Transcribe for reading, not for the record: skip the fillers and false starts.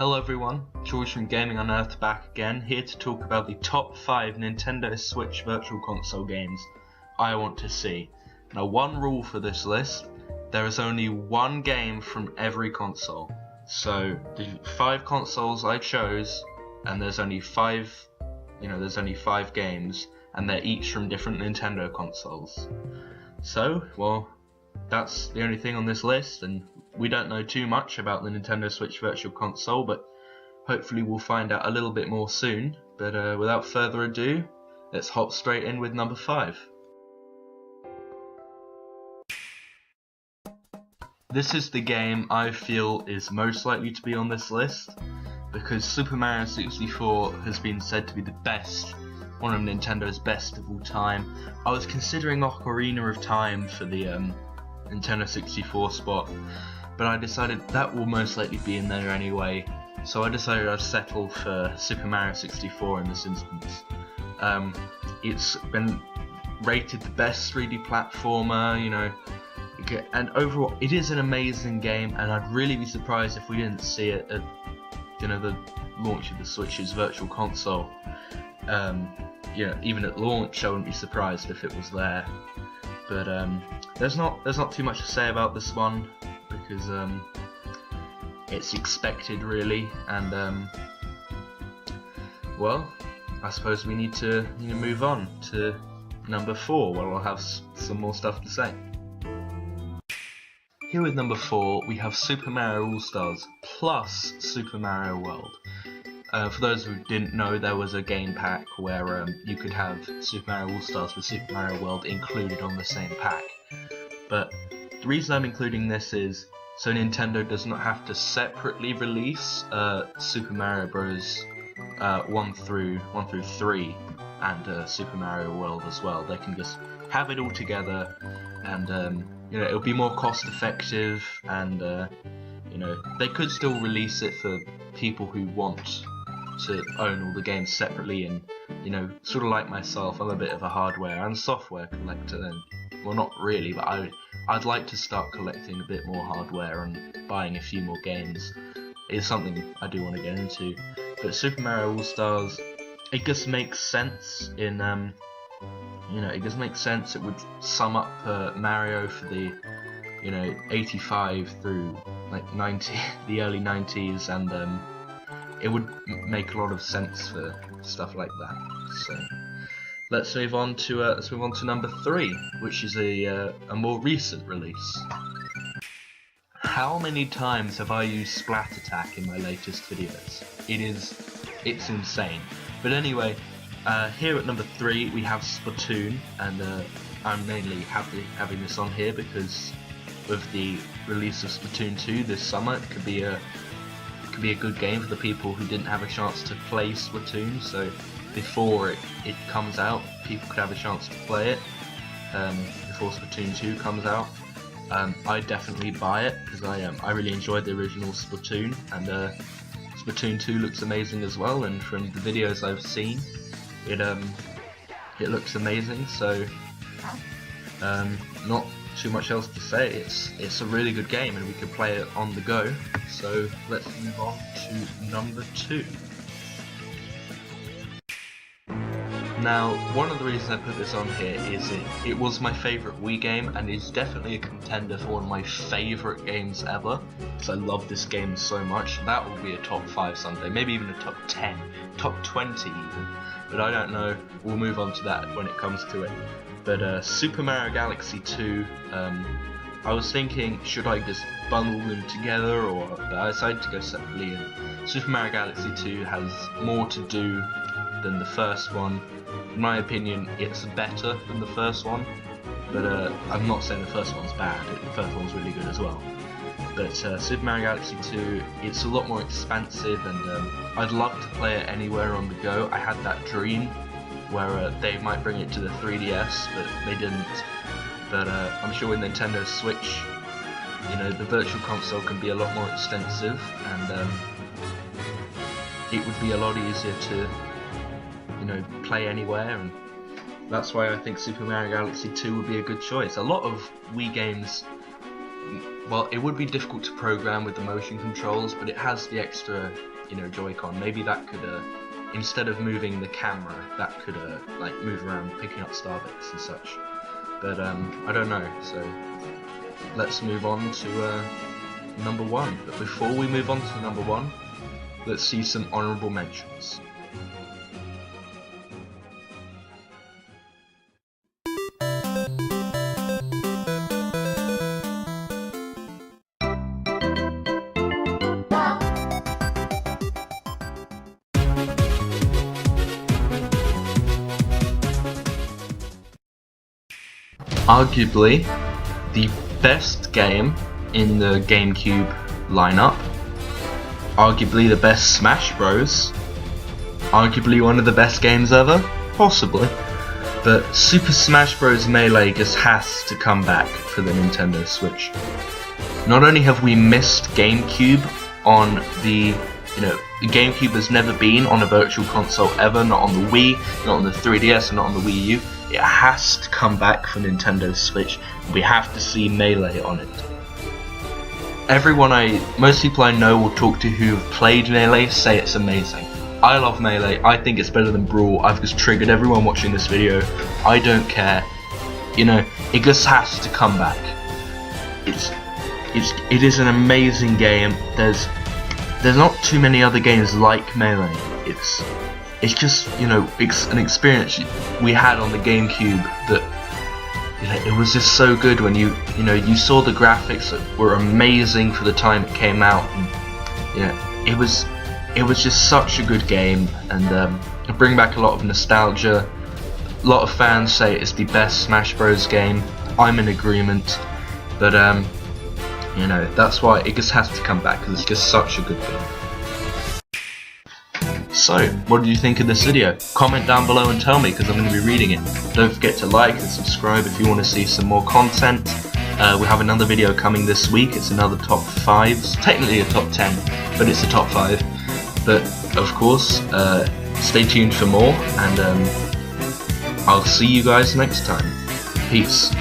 Hello everyone, George from Gaming Unearthed back again, here to talk about the top 5 Nintendo Switch Virtual Console games I want to see. Now, one rule for this list: there is only one game from every console. So the 5 consoles I chose, and there's only 5 games, and they're each from different Nintendo consoles. So, well, that's the only thing on this list, and we don't know too much about the Nintendo Switch Virtual Console, but hopefully we'll find out a little bit more soon. But without further ado, let's hop straight in with number 5. This is the game I feel is most likely to be on this list, because Super Mario 64 has been said to be the best, one of Nintendo's best of all time. I was considering Ocarina of Time for the Nintendo 64 spot, but I decided that will most likely be in there anyway, so I decided I'd settle for Super Mario 64 in this instance. It's been rated the best 3D platformer, and overall it is an amazing game, and I'd really be surprised if we didn't see it at the launch of the Switch's Virtual Console. Even at launch I wouldn't be surprised if it was there. But there's not too much to say about this one, because it's expected really, and well, I suppose we need to move on to number 4, where I'll have some more stuff to say. Here with number 4 we have Super Mario All-Stars plus Super Mario World. For those who didn't know, there was a game pack where you could have Super Mario All-Stars with Super Mario World included on the same pack. But the reason I'm including this is so Nintendo does not have to separately release Super Mario Bros. 1 through 3 and Super Mario World as well. They can just have it all together, and it'll be more cost effective, and they could still release it for people who want to own all the games separately, and sort of like myself, I'm a bit of a hardware and software collector, and well, not really, but I'd like to start collecting a bit more hardware and buying a few more games. It's something I do want to get into. But Super Mario All-Stars, it just makes sense in it just makes sense. It would sum up Mario for the 85 through like 90, the early 90s, and it would make a lot of sense for stuff like that. So let's move on to number 3, which is a more recent release. How many times have I used Splat Attack in my latest videos? It's insane. But anyway, here at number 3 we have Splatoon, and I'm mainly happy having this on here because with the release of Splatoon 2 this summer, it could be a good game for the people who didn't have a chance to play Splatoon. So before it comes out, people could have a chance to play it before Splatoon 2 comes out. I'd definitely buy it because I really enjoyed the original Splatoon, and Splatoon 2 looks amazing as well, and from the videos I've seen, it looks amazing. So not too much else to say. It's a really good game, and we can play it on the go. So let's move on to number 2. Now, one of the reasons I put this on here is it was my favourite Wii game, and is definitely a contender for one of my favourite games ever, because I love this game so much. That will be a top 5 someday, maybe even a top 10, top 20 even, but I don't know. We'll move on to that when it comes to it. But Super Mario Galaxy 2, I was thinking, should I just bundle them together, or I decided to go separately, and Super Mario Galaxy 2 has more to do than the first one. In my opinion, it's better than the first one, but I'm not saying the first one's bad. The first one's really good as well. But Super Mario Galaxy 2, it's a lot more expansive, and I'd love to play it anywhere on the go. I had that dream where they might bring it to the 3DS, but they didn't. But I'm sure with Nintendo Switch, the Virtual Console can be a lot more extensive, and it would be a lot easier to play anywhere, and that's why I think Super Mario Galaxy 2 would be a good choice. A lot of Wii games well, it would be difficult to program with the motion controls, but it has the extra, Joy-Con. Maybe that could, instead of moving the camera, that could like move around, picking up star bits and such. But I don't know. So let's move on to number 1. But before we move on to number 1, let's see some honourable mentions. Arguably the best game in the GameCube lineup, arguably the best Smash Bros, arguably one of the best games ever, possibly, but Super Smash Bros Melee just has to come back for the Nintendo Switch. Not only have we missed GameCube on the, the GameCube has never been on a virtual console ever, not on the Wii, not on the 3DS, and not on the Wii U. It has to come back for Nintendo Switch. We have to see Melee on it. Most people I know will talk to who have played Melee say it's amazing. I love Melee. I think it's better than Brawl. I've just triggered everyone watching this video. I don't care. It just has to come back. It is an amazing game. There's not too many other games like Melee. It's just, it's an experience we had on the GameCube that, it was just so good when you saw the graphics that were amazing for the time it came out, and, it was just such a good game, and it bring back a lot of nostalgia. A lot of fans say it's the best Smash Bros game. I'm in agreement, but that's why it just has to come back, because it's just such a good game. So, what did you think of this video? Comment down below and tell me, because I'm going to be reading it. Don't forget to like and subscribe if you want to see some more content. We have another video coming this week. It's another top 5. It's technically a top 10, but it's a top 5. But, of course, stay tuned for more, and I'll see you guys next time. Peace.